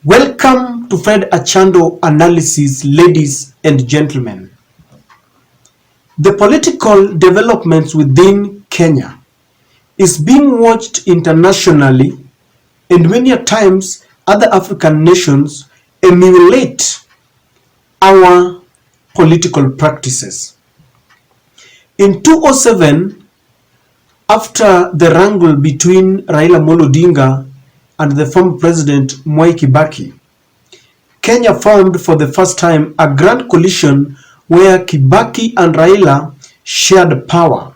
Welcome to Fred Achando Analysis, ladies and gentlemen. The political developments within Kenya is being watched internationally, and many times other African nations emulate our political practices. In 2007, after the wrangle between Raila Odinga and the former president Mwai Kibaki, Kenya formed for the first time a grand coalition where Kibaki and Raila shared power.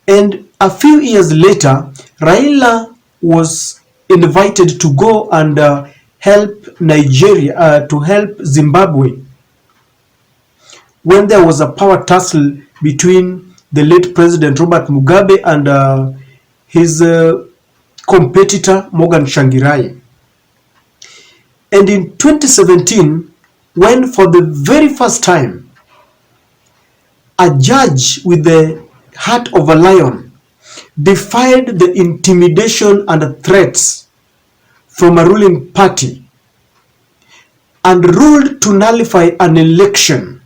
And a few years later, Raila was invited to go and help Nigeria, to help Zimbabwe, when there was a power tussle between the late President Robert Mugabe and his competitor Morgan Tsvangirai. And in 2017, when for the very first time a judge with the heart of a lion defied the intimidation and threats from a ruling party and ruled to nullify an election,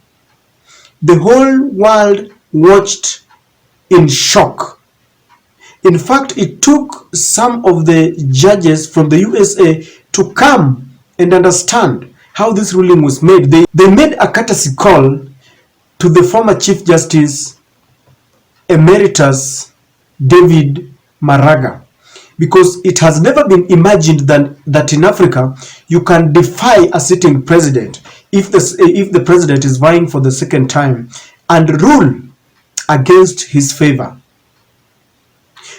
the whole world watched in shock. In fact, it took some of the judges from the USA to come and understand how this ruling was made. They made a courtesy call to the former Chief Justice Emeritus David Maraga, because it has never been imagined that in Africa you can defy a sitting president if the president is vying for the second time and rule against his favor.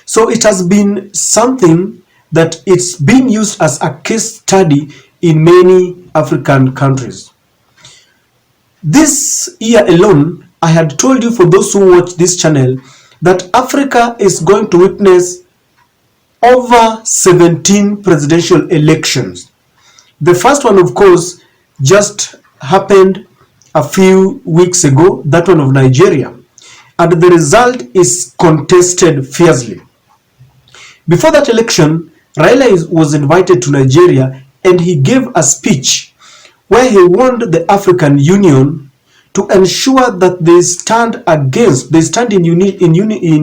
So it has been something that it's being used as a case study in many African countries. This year alone, I had told you, for those who watch this channel, that Africa is going to witness over 17 presidential elections. The first one, of course, just happened a few weeks ago, that one of Nigeria, and the result is contested fiercely. Before that election, Raila was invited to Nigeria and he gave a speech where he warned the African Union to ensure that they stand in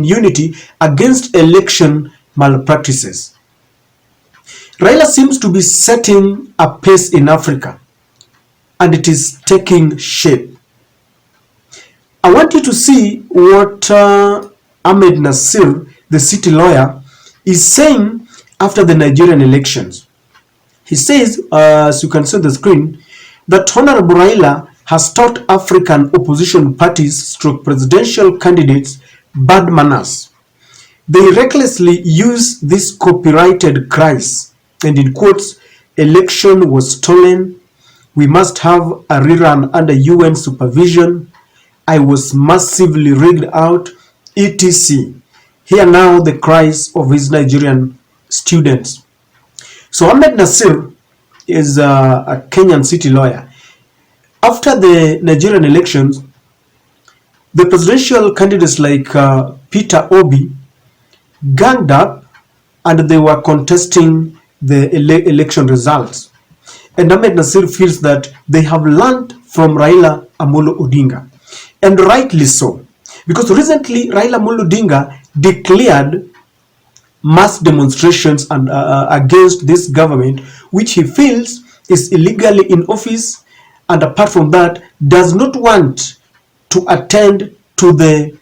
unity against election malpractices. Raila seems to be setting a pace in Africa, and it is taking shape. I want you to see what Ahmed Nasir, the city lawyer, is saying after the Nigerian elections. He says, as you can see on the screen, that Honorable Raila has taught African opposition parties / presidential candidates bad manners. They recklessly use these copyrighted cries, and in quotes, election was stolen, we must have a rerun under UN supervision, I was massively rigged out, etc. Hear now the cries of his Nigerian students. So Ahmed Nasir is a Kenyan city lawyer. After the Nigerian elections, the presidential candidates like Peter Obi ganged up and they were contesting the election results. And Ahmed Nasir feels that they have learned from Raila Amolo Odinga. And rightly so. Because recently Raila Amolo Odinga declared mass demonstrations and against this government, which he feels is illegally in office, and apart from that, does not want to attend to the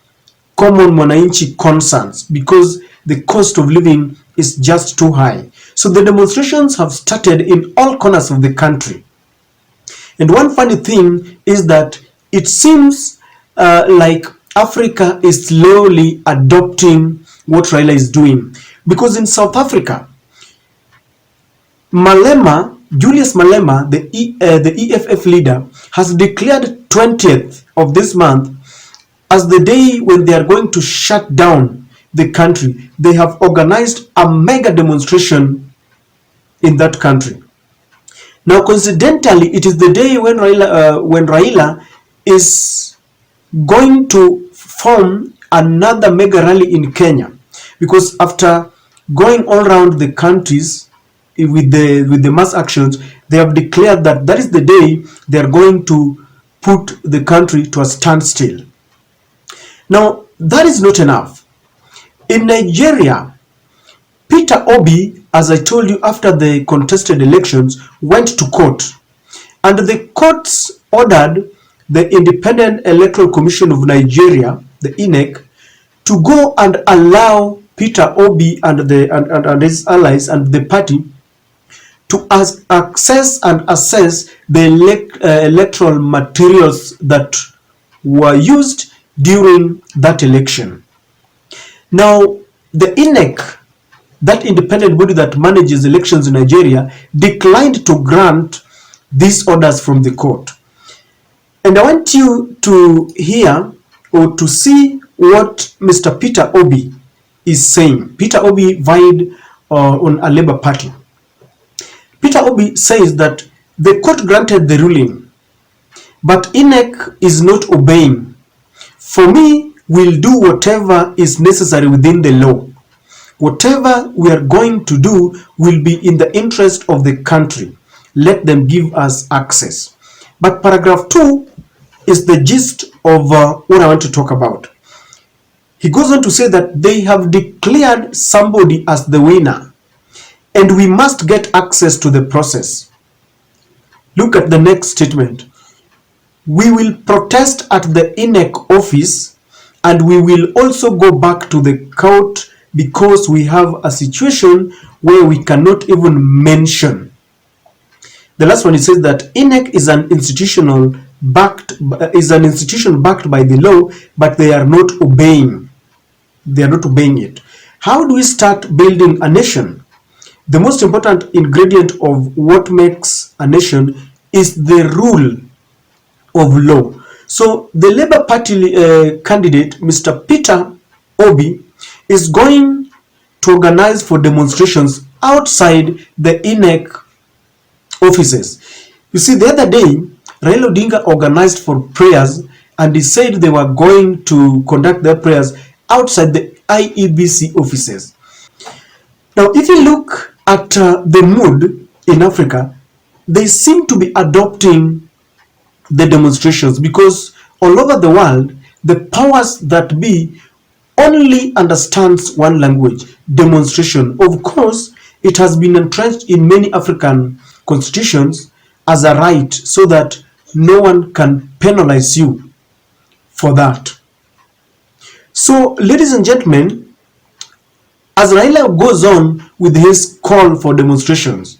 common mwananchi concerns because the cost of living is just too high. So the demonstrations have started in all corners of the country. And one funny thing is that it seems like Africa is slowly adopting what Raila is doing. Because in South Africa, Julius Malema, the EFF leader, has declared 20th of this month as the day when they are going to shut down the country. They have organized a mega demonstration in that country. Now, coincidentally, it is the day when Raila is going to form another mega rally in Kenya, because after going all around the countries with the mass actions, they have declared that that is the day they are going to put the country to a standstill. Now, that is not enough. In Nigeria, Peter Obi, as I told you, after the contested elections, went to court, and the courts ordered the Independent Electoral Commission of Nigeria, the INEC, to go and allow Peter Obi and his allies and the party to access and assess the electoral materials that were used during that election. Now, the INEC, that independent body that manages elections in Nigeria, declined to grant these orders from the court. And I want you to hear or to see what Mr. Peter Obi is saying. Peter Obi vied on a Labour Party. Peter Obi says that the court granted the ruling, but INEC is not obeying. For me, we'll do whatever is necessary within the law. Whatever we are going to do will be in the interest of the country. Let them give us access. But paragraph 2 is the gist of what I want to talk about. He goes on to say that they have declared somebody as the winner, and we must get access to the process. Look at the next statement. We will protest at the INEC office, and we will also go back to the court because we have a situation where we cannot even mention. The last one, it says that INEC is an institution backed by the law, but they are not obeying. They are not obeying it. How do we start building a nation? The most important ingredient of what makes a nation is the rule of law. So the Labour Party candidate, Mr. Peter Obi, is going to organize for demonstrations outside the INEC offices. You see, the other day, Raila Odinga organized for prayers, and he said they were going to conduct their prayers outside the IEBC offices. Now, if you look at the mood in Africa, they seem to be adopting the demonstrations, because all over the world, the powers that be only understands one language: demonstration. Of course, it has been entrenched in many African constitutions as a right, so that no one can penalize you for that. So, ladies and gentlemen, as Raila goes on with his call for demonstrations,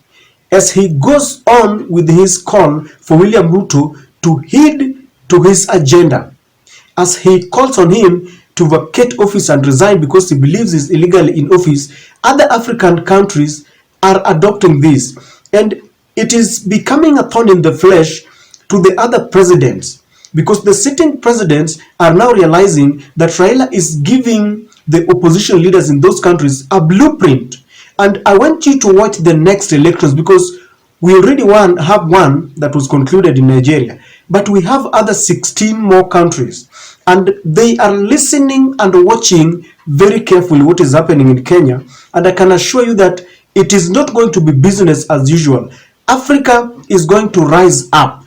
as he goes on with his call for William Ruto to heed to his agenda, as he calls on him to vacate office and resign because he believes he's illegally in office, other African countries are adopting this, and it is becoming a thorn in the flesh to the other presidents, because the sitting presidents are now realizing that Raila is giving the opposition leaders in those countries a blueprint. And I want you to watch the next elections, because we already have one that was concluded in Nigeria, but we have other 16 more countries, and they are listening and watching very carefully what is happening in Kenya. And I can assure you that it is not going to be business as usual. Africa is going to rise up.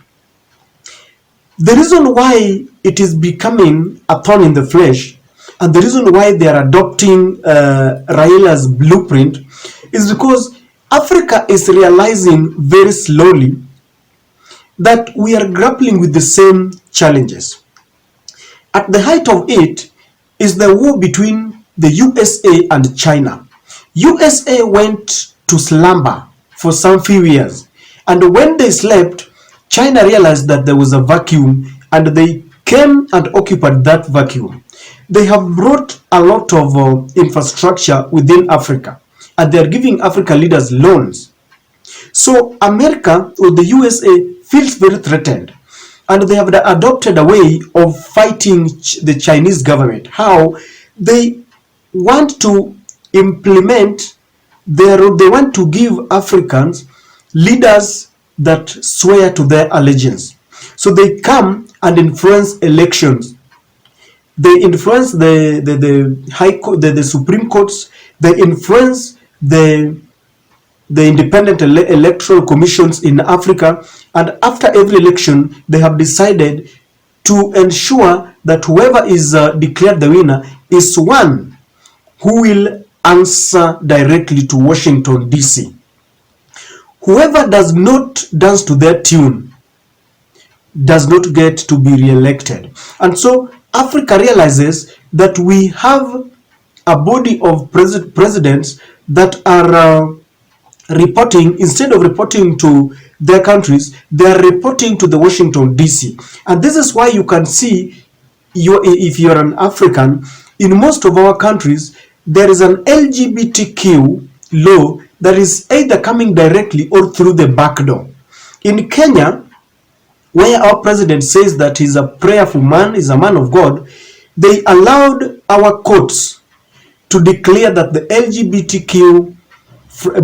The reason why it is becoming a thorn in the flesh, and the reason why they are adopting Raila's blueprint, is because Africa is realizing very slowly that we are grappling with the same challenges. At the height of it is the war between the USA and China. USA went to slumber for some few years, and when they slept, China realized that there was a vacuum, and they came and occupied that vacuum. They have brought a lot of infrastructure within Africa, and they are giving African leaders loans. So America, or the USA, feels very threatened, and they have adopted a way of fighting the Chinese government. How? They want to implement they want to give Africans leaders that swear to their allegiance. So they come and influence elections. They influence the high court, the Supreme Courts. They influence the the independent electoral commissions in Africa, and after every election, they have decided to ensure that whoever is declared the winner is one who will answer directly to Washington, D.C. Whoever does not dance to their tune does not get to be re-elected. And so Africa realizes that we have a body of presidents that are reporting, instead of reporting to their countries, they are reporting to the Washington, D.C. And this is why you can see, if you're an African, in most of our countries, there is an LGBTQ law that is either coming directly or through the back door. In Kenya, where our president says that he's a prayerful man, he's a man of God, they allowed our courts to declare that the LGBTQ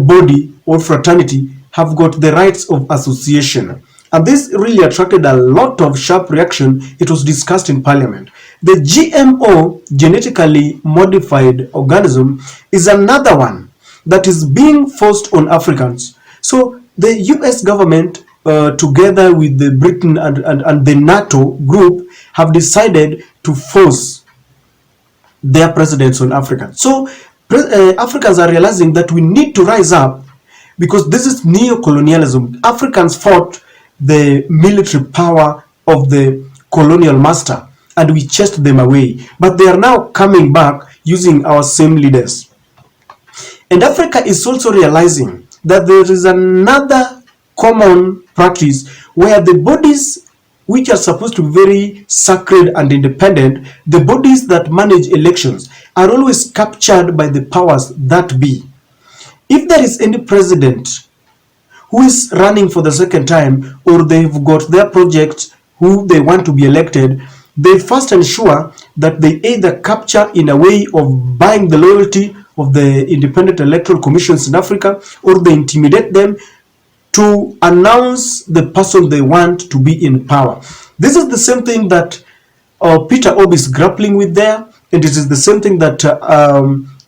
body or fraternity have got the rights of association. And this really attracted a lot of sharp reaction. It was discussed in parliament. The GMO, genetically modified organism, is another one that is being forced on Africans. So the US government, together with the Britain and the NATO group, have decided to force their presidents on Africans. So Africans are realizing that we need to rise up, because this is neocolonialism. Africans fought the military power of the colonial master and we chased them away. But they are now coming back using our same leaders. And Africa is also realizing that there is another common practice where the bodies which are supposed to be very sacred and independent, the bodies that manage elections, are always captured by the powers that be. If there is any president who is running for the second time, or they've got their project who they want to be elected, they first ensure that they either capture in a way of buying the loyalty of the independent electoral commissions in Africa, or they intimidate them to announce the person they want to be in power. This is the same thing that Peter Obi is grappling with there, and it is the same thing that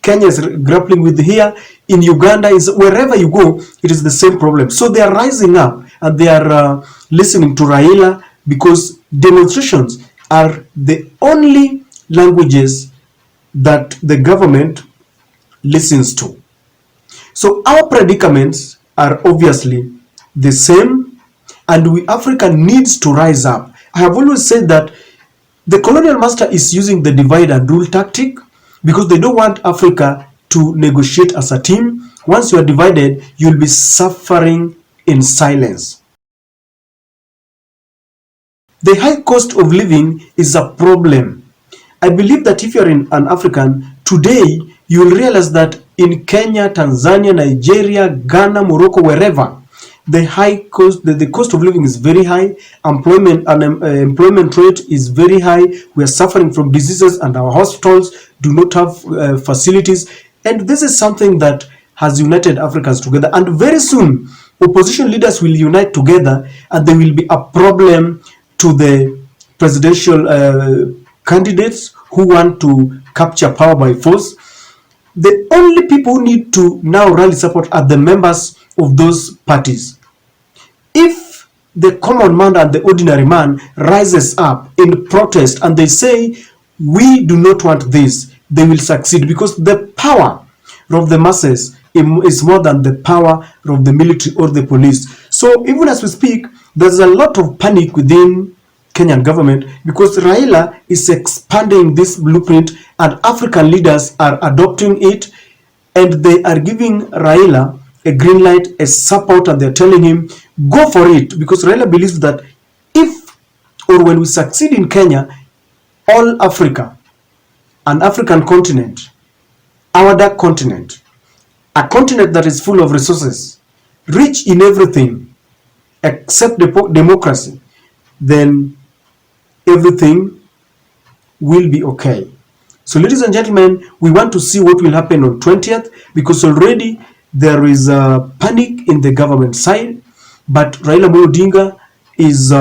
Kenya is grappling with here. In Uganda, is wherever you go, it is the same problem. So they are rising up and they are listening to Raila, because demonstrations are the only languages that the government listens to. So our predicaments are obviously the same, and we Africa needs to rise up. I have always said that the colonial master is using the divide and rule tactic, because they don't want Africa to negotiate as a team. Once you are divided, you'll be suffering in silence. The high cost of living is a problem. I believe that if you're an African today, you'll realize that in Kenya, Tanzania, Nigeria, Ghana, Morocco, wherever, the cost of living is very high. Employment rate is very high. We are suffering from diseases, and our hospitals do not have facilities. And this is something that has united Africans together. And very soon, opposition leaders will unite together, and there will be a problem to the presidential candidates who want to capture power by force. The only people who need to now rally support are the members of those parties. If the common man and the ordinary man rises up in protest and they say, we do not want this, they will succeed, because the power of the masses is more than the power of the military or the police. So even as we speak, there's a lot of panic within Kenyan government, because Raila is expanding this blueprint and African leaders are adopting it, and they are giving Raila a green light, a support, and they're telling him, go for it, because Raila believes that if or when we succeed in Kenya, all Africa, an African continent, our dark continent, a continent that is full of resources, rich in everything except democracy, then everything will be okay. So ladies and gentlemen, we want to see what will happen on 20th, because already there is a panic in the government side, but Raila Odinga is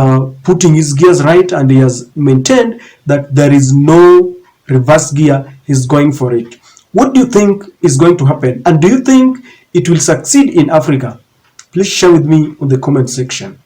putting his gears right, and he has maintained that there is no reverse gear. He's going for it. What do you think is going to happen? And do you think it will succeed in Africa? Please share with me on the comment section.